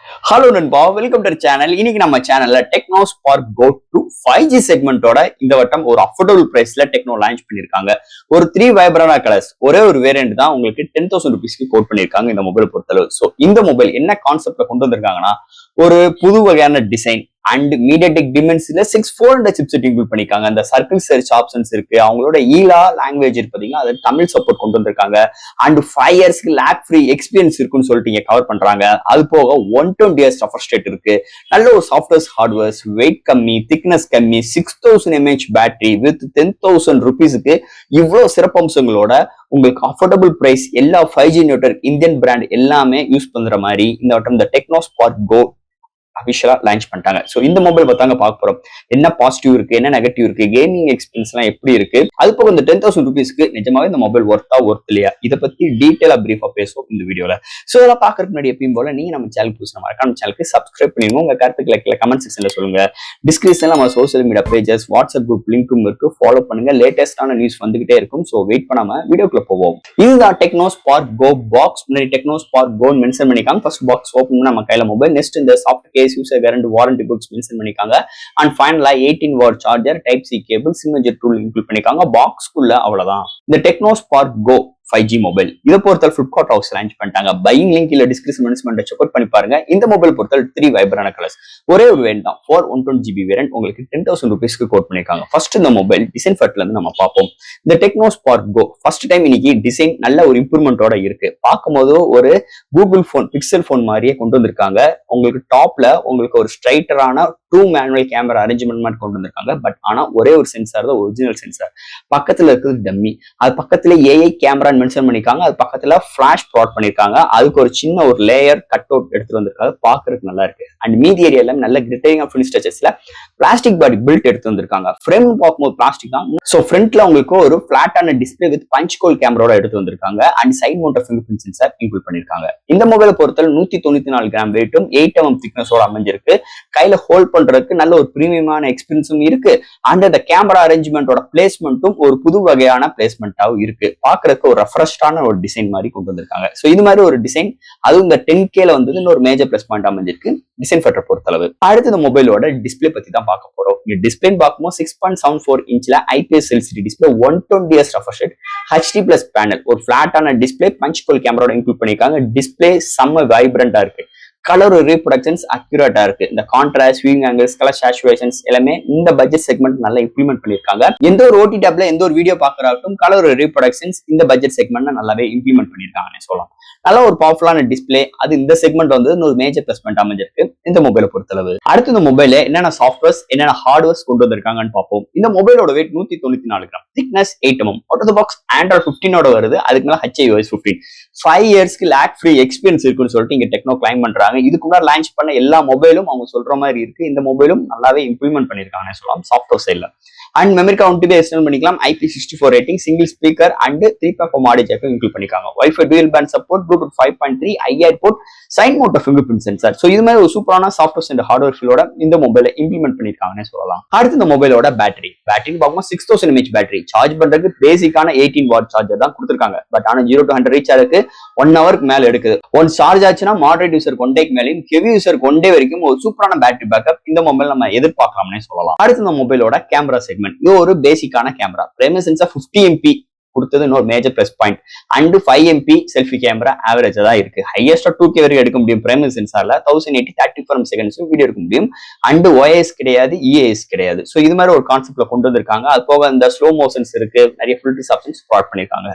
Hello நண்பா, welcome to channel. இன்னைக்கு நம்ம சேனல்ல டெக்னோ ஸ்பார்க் கோ 2 5G செக்மெண்டோட இந்த வட்டம் ஒரு அஃபோர்டபுள் பிரைஸ்ல டெக்னோ லான்ச் பண்ணிருக்காங்க. ஒரு 3 வைப்ரன்ட் கலர்ஸ், ஒரே ஒரு வேரியன்ட் தான் உங்களுக்கு 10,000 rupeesக்கு கோட் பண்ணிருக்காங்க இந்த மொபைல் பொறுத்தளவு. சோ இந்த மொபைல் என்ன கான்செப்ட்ல கொண்டு வந்திருக்காங்கன்னா, ஒரு புது வகையான design and MediaTek Dimensity 6400 chipset include பண்ணிருக்காங்க. அந்த சர்க்கிள் சர்ச் ஆப்ஷன்ஸ் இருக்கு. அவங்களோட ஈலா லாங்குவேஜ் இருக்கு பாத்தீங்கன்னா, அது தமிழ் சப்போர்ட் கொண்டு வந்திருக்காங்க. அண்ட் 5 இயர்ஸ்க்கு லேக் ஃப்ரீ எக்ஸ்பீரியன்ஸ் இருக்குன்னு சொல்லிட்டு இங்க கவர் பண்றாங்க. அது போக 120 இயர்ஸ் ரெஃப்ரெஷ் ரேட் இருக்கு. நல்ல ஒரு சாஃப்ட்வேர்ஸ் ஹார்ட்வேர்ஸ், வெயிட் கம்மி, திக்னஸ் கம்மி, 6000 mAh பேட்டரி வித் 10,000 rupeesக்கு இவ்வளவு சிறப்பம்சங்களோட உங்களுக்கு அஃபோர்டபுள் பிரைஸ், எல்லா 5G நெட்வொர்க் இந்தியன் பிராண்ட் எல்லாமே யூஸ் பண்ற மாதிரி இந்த வட்டம் இந்த டெக்னோ ஸ்பார்க் கோ அபிஷியலா லான்ச் பண்ணிட்டாங்க. சோ இந்த மொபைல் பார்த்தாங்க பார்க்க போறோம். என்ன பாசிட்டிவ் இருக்கு, என்ன நெகட்டிவ் இருக்கு, கேமிங் எக்ஸ்பீரியன்ஸ் எல்லாம் எப்படி இருக்கு, அது போக இந்த 10,000 rupeesக்கு நிஜமாவே இந்த மொபைல் ஒர்த் இல்லையா, இதை பத்தி டீடைலா பிரீஃபா பேசுவோம் இந்த வீடியோல. சோ இதெல்லாம் பாக்குறதுக்கு முன்னாடி எப்பயும் போல நீங்க நம்ம சேனல் புதுசா மறக்காம சேனலுக்கு சப்ஸ்கிரைப் பண்ணிருங்க. உங்க கருத்துக்களை கமெண்ட் செக்ஷன்ல சொல்லுங்க. டிஸ்கிரிப்ஷன்ல நம்ம social media pages, WhatsApp group லிங்க்கும் இருக்கு. ஃபாலோ பண்ணுங்க. லேட்டஸ்டான நியூஸ் வந்துகிட்டே இருக்கும். சோ வெயிட் பண்ணாம வீடியோக்குள்ள போவோம். இதுதான் டெக்னோ ஸ்பார்க் கோ பாக்ஸ். முன்னாடி டெக்னோ ஸ்பார்க் கோ மென்ஷன் பண்ணிருக்காங்க. ஃபர்ஸ்ட் பாக்ஸ் ஓபன் பண்ணா நம்ம கையில மொபைல், நெக்ஸ்ட் இந்த soft case, user guarantee, warranty books mention பண்ணிருக்காங்க. அண்ட் ஃபைனலா 18 watt charger, type C cable, signature tool include பண்ணிருக்காங்க. பாக்ஸ்க்குள்ள அவ்வளவுதான் இந்த டெக்னோ ஸ்பார்க் கோ 5G மொபைல். இதை பொறுத்தல் Flipkart ஹவுஸ் லான்ச் பண்ணிட்டாங்க. பையிங் லிங்க் இல்ல டிஸ்கிரிப்ஷன் செக் அவுட் பண்ணி பாருங்க. இந்த மொபைல் பொறுத்தல் 3 வைப்ரன்ட் கலர்ஸ், ஒரே ஒரு வேரியன்ட் தான். 120GB வேரியன்ட் உங்களுக்கு 10,000 rupeesக்கு கோட் பண்ணிருக்காங்க. ஃபர்ஸ்ட் இந்த மொபைல் டிசைன் ஃபட்ல இருந்து நம்ம பார்ப்போம். இந்த Tecno Spark Go first time இன்னைக்கு டிசைன் நல்ல ஒரு இம்ப்ரூவ்மெண்டோட இருக்கு. பார்க்கும்போது ஒரு கூகுள் போன், பிக்சல் போன் மாதிரியே கொண்டு வந்திருக்காங்க. உங்களுக்கு டாப்ல உங்களுக்கு ஒரு ஸ்ட்ரைட்டரான 2 மேனுவல் கேமரா அரேஞ்ச்மெண்ட் மாதிரி கொண்டு வந்திருக்காங்க. பட் ஆனா ஒரே ஒரு சென்சார் தான் ஒரிஜினல் சென்சார். பக்கத்துல இருக்கிறது டம்மி. அது பக்கத்துல ஏஐ கேமரா மென்ஷன் பண்ணிருக்காங்க. அது பக்கத்துல பிளாஷ் ப்ராட் பண்ணிருக்காங்க. அதுக்கு ஒரு சின்ன ஒரு லேயர் கட் அவுட் எடுத்துட்டு வந்திருக்காங்க. பாக்குறதுக்கு நல்லா இருக்கு. அண்ட் மீதி ஏரியால நல்ல கிரிட்டரிங் ஆஃப் ஃபினிஷ் டச்சஸ்ல பிளாஸ்டிக் பாடி பில்ட் எடுத்து வந்திருக்காங்க. ஃப்ரேம் பார்க்கும்போது பிளாஸ்டிக் தான். சோ ஃப்ரண்ட்ல உங்களுக்கு ஒரு பிளாட்டான டிஸ்பிளே வித் பஞ்ச் கோல் கேமராவோட எடுத்து வந்திருக்காங்க. And side mount fingerprint sensor include பண்ணிருக்காங்க. இந்த மொபைலை பொறுத்தல் 194 கிராம் வெயிட்டும் 8 mm திக்னஸோட அமைஞ்சிருக்கு. கையில ஹோல்ட் பண்றதுக்கு நல்ல ஒரு பிரீமியமான எக்ஸ்பீரியன்ஸும் இருக்கு. அண்ட் அந்த கேமரா அரேஞ்ச்மெண்டோட பிளேஸ்மெண்ட்டும் ஒரு புது வகையான பிளேஸ்மெண்டாவும் இருக்கு. பாக்குறதுக்கு ஒரு ரெஃப்ரெஷ்டான ஒரு டிசைன் மாதிரி கொண்டு வந்திருக்காங்க. சோ இது மாதிரி ஒரு டிசைன், அதுவும் இந்த 10Kல வந்து இன்னொரு மேஜர் பிளஸ் பாயிண்ட் அமைஞ்சிருக்கு டிசைன் ஃபேக்டர் பொறுத்தளவு. அடுத்து இந்த மொபைலோட டிஸ்பிளே பத்தி தான் பார்க்க போறோம். இந்த டிஸ்பிளே பார்க்கும்போது 6.74 இன்ச்ல IPS LCD display, 120 Hz refresh rate, HD+ panel, ஒரு பிளாட்டான டிஸ்பிளே, பஞ்ச் கோல் கேமராவோட இன்க்ளூட் பண்ணிருக்காங்க. டிஸ்பிளே செம்ம வைப்ரண்டா இருக்கு. கலர் ரீப்ரொடக்ஷன்ஸ் அக்யூரேட்டா இருக்கு. இந்த contrast, viewing angles, colour saturations எல்லாமே இந்த பட்ஜெட் செக்மெண்ட் நல்லா இம்ப்ளிமெண்ட் பண்ணிருக்காங்க. எந்த ஒரு OTT டேப்ல எந்த ஒரு வீடியோ பாக்குறாட்டும் கலர் ரீப்ரொடக்ஷன்ஸ் இந்த பட்ஜெட் செக்மெண்ட் நல்லாவே இம்ப்ளிமெண்ட் பண்ணிருக்காங்கன்னு சொல்லலாம். நல்ல ஒரு பவர்ஃபுல்லான டிஸ்பிளே, அது இந்த செக்மெண்ட் வந்து ஒரு மேஜர் பிளஸ் பாயிண்ட் அமைஞ்சிருக்கு இந்த மொபைலை பொறுத்தளவு. அடுத்து இந்த மொபைல என்னென்ன சாஃப்ட்வேர்ஸ், என்னென்ன ஹார்ட்வேர்ஸ் கொண்டு வந்திருக்காங்கன்னு பார்ப்போம். இந்த மொபைலோட weight 194 gram, thickness 8 mm, out of the box Android 15 வருது. அதுக்கு மேல HiOS 15, 5 இயர்ஸ்க்கு லேக் ஃப்ரீ எக்ஸ்பீரியன்ஸ் இருக்குன்னு சொல்லிட்டு இங்க டெக்னோ கிளைம் பண்றாங்க. இதுக்கு முன்னாடி லான்ச் பண்ண எல்லா மொபைலும் அவங்க சொல்ற மாதிரி இருக்கு. இந்த மொபைலும் நல்லாவே இம்ப்ளிமெண்ட் பண்ணிருக்காங்கன்னு சொல்லலாம் சாஃப்ட்வேர் சைட்ல. And memory card 1 TB extend பண்ணிக்கலாம். IP64 rating, single speaker and 3.4 audio jack include பண்ணிருக்காங்க. Wi-Fi dual band support, Bluetooth 5.3, IR port, side mount fingerprint sensor. So இது மாதிரி ஒரு சூப்பரான சாஃப்ட்வேர் அண்ட் ஹார்ட்வேர் ஃபீலோட இந்த மொபைலை இம்ப்ளிமெண்ட் பண்ணிருக்காங்கன்னு சொல்லலாம். அடுத்து இந்த மொபைலோட பேட்டரி பார்க்கும்போது 6000 mAh பேட்டரி. சார்ஜ் பண்றதுக்கு பேசிக்கான 18 வாட் சார்ஜர் தான் கொடுத்திருக்காங்க. பட் ஆனா 0 to 100 ரீச் ஆகுது 1 ஹவருக்கு மேல எடுக்குது. ஒன் சார்ஜ் ஆச்சுன்னா மாடரேட் யூசருக்கு 1 டேக்கு மேலேயும், ஹெவி யூசருக்கு 1 டே வரைக்கும் ஒரு சூப்பரான பேட்டரி பேக்கப் இந்த மொபைல் நம்ம எதிர்பார்க்கலாம்னே சொல்லலாம். அடுத்து இந்த மொபைலோட கேமரா செக்மெண்ட், இது ஒரு பேசிக்கான கேமரா. பிரைமரி சென்சார் 50 MP கொடுத்தது இன்னொரு major plus point. And 5 MP selfie camera ஆவரேஜா தான் இருக்கு. ஹையஸ்டா 2K வரைக்கும் எடுக்க முடியும் பிரைமரி சென்சார்ல. 1080 30 frames seconds வீடியோ எடுக்க முடியும். அண்ட் OIS கிடையாது, EAS கிடையாது. சோ இது மாதிரி ஒரு கான்செப்ட்ல கொண்டு வந்திருக்காங்க. அது போக இந்த ஸ்லோ மோஷன்ஸ் இருக்கு, நிறைய ஃபில்டர்ஸ் ஆப்ஷன்ஸ் ப்ராட் பண்ணிருக்காங்க.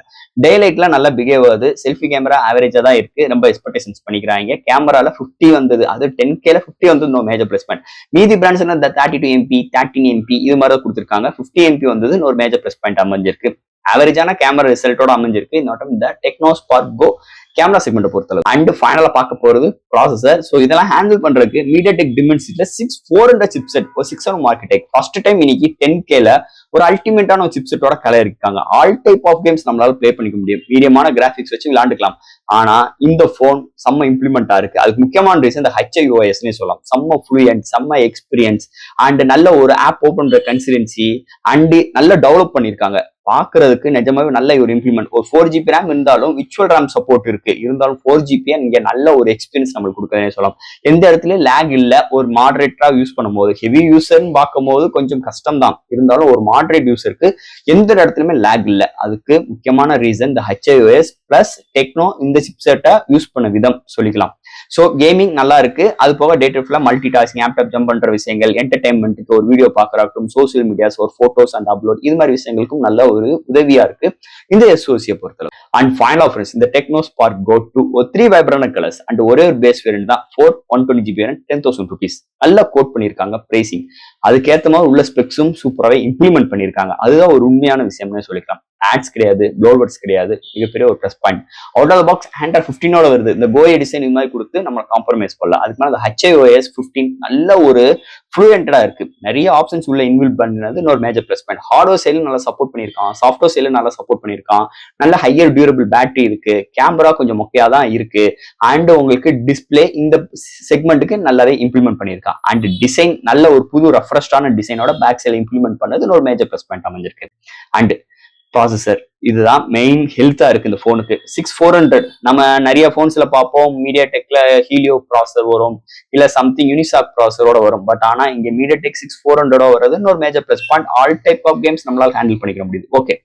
டே லைட்ல நல்லா பிஹேவ் ஆகுது. செல்ஃபி கேமரா ஆவரேஜா தான் இருக்கு. ரொம்ப எக்ஸ்பெக்டேஷன்ஸ் பண்ணிக்கிறாங்க. கேமரால 50 வந்தது, அது 10Kல 50 வந்து இன்னொரு மேஜர் பிளஸ் பாயிண்ட். மீதி பிராண்ட்ஸ் இந்த 32 MP 13 MP இது மாதிரி கொடுத்திருக்காங்க. 50 MP வந்தது இன்னொரு மேஜர் பிளஸ் பாயிண்ட் அமைஞ்சிருக்கு. ஆவரேஜான கேமரா ரிசல்ட்டோட அமைஞ்சிருக்கு இந்த டெக்னோ ஸ்பார்க் கோ கேமரா செக்மெண்ட் பொறுத்தளவு. அண்ட் ஃபைனலா பார்க்க போறது ப்ராசஸர். சோ இதெல்லாம் ஹேண்டில் பண்றதுக்கு MediaTek Dimensity 6400 சிப்செட், ஒரு 6 ஆர்கிடெக்ட். ஃபர்ஸ்ட் டைம் இன்னைக்கு 10Kல ஒரு அல்டிமேட்டான ஒரு சிப்செட்டோட கலர் இருக்காங்க. ஆல் டைப் ஆஃப் கேம்ஸ் நம்மளால பிளே பண்ணிக்க முடியும். மீடியமான கிராபிக்ஸ் வச்சு விளையாண்டுக்கலாம். ஆனா இந்த போன் செம்ம இம்ப்ளிமெண்டா இருக்கு. அதுக்கு முக்கியமான ரீசன் இந்த HiOS சொல்லலாம். செம்ம ஃப்ளூயன்ட், செம்ம எக்ஸ்பீரியன்ஸ் அண்ட் நல்ல ஒரு ஆப் ஓபன் பண்ற கன்சிடென்சி அண்ட் நல்ல டெவலப் பண்ணிருக்காங்க. பாக்குறதுக்கு நிஜமாவே நல்ல ஒரு இம்ப்ளிமெண்ட். ஒரு 4 GB RAM இருந்தாலும் விர்ச்சுவல் RAM சப்போர்ட் இருக்கு. இருந்தாலும் 4 GB நீங்க நல்ல ஒரு எக்ஸ்பீரியன்ஸ் நம்மளுக்கு கொடுக்குறேன்னு சொல்லலாம். எந்த இடத்துல லேக் இல்ல. ஒரு மாடரேட்டரா யூஸ் பண்ணும்போது ஹெவி யூசர்னு பார்க்கும்போது கொஞ்சம் கஷ்டம் தான். இருந்தாலும் ஒரு மாடரேட் யூசருக்கு எந்த இடத்துலயுமே லேக் இல்ல. அதுக்கு முக்கியமான ரீசன் இந்த HiOS பிளஸ் டெக்னோ இந்த சிப்செட்டை யூஸ் பண்ண விதம் சொல்லிக்கலாம். ஸோ கேமிங் நல்லா இருக்கு. அது போக டேட்டா ஃபுல்லா மல்டி டாஸ்கிங், லேப்டாப் ஜம்ப் பண்ற விஷயங்கள், என்டர்டைன்மெண்ட்டுக்கு ஒரு வீடியோ பார்க்கறாகட்டும், சோசியல் மீடியாஸ், ஒரு போட்டோஸ் அண்ட் அப்லோட், இது மாதிரி விஷயங்களுக்கும் நல்ல ஒரு உதவியா இருக்கு இந்த SoC பொறுத்தளவு. அண்ட் ஃபைனல் ஆஃபர்ஸ் இந்த டெக்னோ ஸ்பார்க் கோ 2 ஒரு 3 வைப்ரன்ட் கலர்ஸ் அண்ட் ஒரே ஒரு பேஸ் வேரியன்ட் தான் 120GB வேரியன்ட் 10,000 rupees. நல்லா கோட் பண்ணியிருக்காங்க பிரைசிங். அதுக்கேற்ற மாதிரி உள்ள ஸ்பெக்ஸும் சூப்பராகவே இம்ப்ளிமெண்ட் பண்ணியிருக்காங்க. அதுதான் ஒரு உண்மையான விஷயம்னு சொல்லிக்கலாம். ஆட்ஸ் கிடையாது, ப்ளோவர்ட்ஸ் கிடையாது, மிகப்பெரிய ஒரு plus point. Out of box Android 15 வருது. இந்த கோஏ டிசைன் இது மாதிரி கொடுத்து நம்ம காம்ப்ரமைஸ் பண்ணலாம். அதுக்கு மேலே HiOS 15 நல்ல ஒரு ஃப்ளூயண்டா இருக்கு. நிறைய ஆப்ஷன்ஸ் உள்ள இன்பில்ட் பண்ணது இன்னொரு மேஜர் ப்ளஸ் பாயிண்ட். ஹார்ட்வேர் சைடும் நல்லா சப்போர்ட் பண்ணியிருக்கான், சாஃப்ட்வேர் சைடும் நல்லா சப்போர்ட் பண்ணியிருக்கான். நல்ல ஹையர் டியூரபிள் பேட்டரி இருக்கு. கேமரா கொஞ்சம் மொக்கையா தான் இருக்கு. அண்ட் உங்களுக்கு டிஸ்பிளே இந்த செக்மெண்ட்டுக்கு நல்லாவே இம்ப்ளிமெண்ட் பண்ணியிருக்கான். அண்ட் டிசைன் நல்ல ஒரு புது ரெஃப்ரெஷ்டான டிசைனோட பேக் சைடில் இம்ப்ளிமெண்ட் பண்ணது இன்னொரு மேஜர் ப்ளஸ் பாயிண்ட் அமைஞ்சிருக்கு. அண்ட் ப்ராசஸர் இதுதான் மெயின் ஹெல்த்தா இருக்கு இந்த போனுக்கு. 6400 நம்ம நிறைய போன்ஸ்ல பார்ப்போம், மீடியாடெக்ல ஹீலியோ ப்ராசஸர் வரும், இல்ல சம்திங் யூனிசாக் ப்ராசஸரோட வரும். பட் ஆனா இங்க மீடியாடெக் 6400 வருது இன்னொரு major plus point. All type of games நம்மளால ஹேண்டில் பண்ணிக்க முடியுது. ஓகே,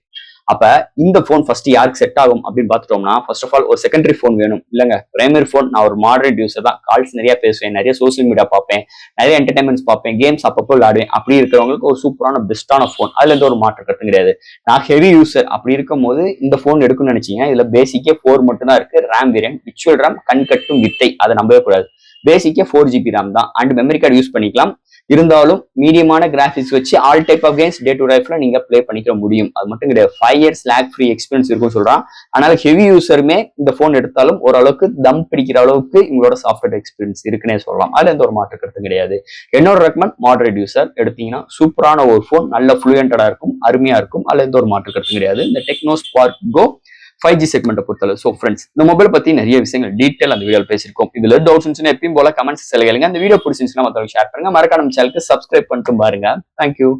அப்ப இந்த போன் ஃபர்ஸ்ட் யாருக்கு செட் ஆகும் அப்படின்னு பார்த்துட்டோம்னா, ஃபர்ஸ்ட் ஆஃப் ஆல் ஒரு செகண்டரி போன் வேணும் இல்லைங்க. பிரைமரி போன் நான் ஒரு மாடரேட் யூசர் தான், கால்ஸ் நிறைய பேசுவேன், நிறைய சோசியல் மீடியா பார்ப்பேன், நிறைய என்டர்டைன்மெண்ட்ஸ் பார்ப்பேன், கேம்ஸ் அப்பப்போ விளையாடுவேன். அப்படி இருக்கிறவங்களுக்கு ஒரு சூப்பரான பெஸ்டான போன். அதுல இருந்து ஒரு மாற்று கருத்து கிடையாது. நான் ஹெவி யூசர் அப்படி இருக்கும் போது இந்த போன் எடுக்கணும்னு நினைச்சீங்க. இதுல பேசிக்கே 4 மட்டும் தான் இருக்கு. RAM வேரியன்ட், விர்ச்சுவல் RAM கண் கட்டும் வித்தை, அதை நம்பவே கூடாது. பேசிக்கே 4GB RAM தான். அண்ட் மெமரி கார்டு யூஸ் பண்ணிக்கலாம். இருந்தாலும் மீடியமான கிராபிக்ஸ் வச்சு all type of games day to லைஃப்ல நீங்க பிளே பண்ணிக்க முடியும். அது மட்டும் கிடையாது, 5 years லேக் ஃப்ரீ எக்ஸ்பீரியன்ஸ் இருக்கும் சொல்றான். அதனால ஹெவி யூசருமே இந்த போன் எடுத்தாலும் ஓரளவுக்கு தம் பிடிக்கிற அளவுக்கு உங்களோட சாஃப்ட்வேர் எக்ஸ்பீரியன்ஸ் இருக்குன்னே சொல்லலாம். அதுல எந்த ஒரு மாற்று கருத்து கிடையாது. என்னோட ரெக்கமெண்ட் மாடரேட் யூசர் எடுத்தீங்கன்னா சூப்பரான ஒரு போன், நல்ல ஃப்ளூயண்டடா இருக்கும், அருமையா இருக்கும். அதுல எந்த ஒரு மாற்று கருத்து கிடையாது. இந்த டெக்னோ ஸ்பார்க் கோ 5G செக்மெண்ட் பொறுத்தளவு. ஸோ ஃப்ரெண்ட்ஸ், இந்த மொபைல் பத்தி நிறைய விஷயங்கள் டீட்டெயில் அந்த வீடியோவில் பேசியிருக்கோம். இதுல டவுட்ஸ் இருந்துச்சுன்னா எப்பயும் போல கமெண்ட்ஸ் கேளுங்க. இந்த வீடியோ பிடிச்சிருந்துச்சுன்னா மற்றவங்க ஷேர் பண்ணுங்க. மறக்காம சேனலுக்கு சப்ஸ்கிரைப் பண்ணிட்டு பாருங்க. தேங்க்யூ.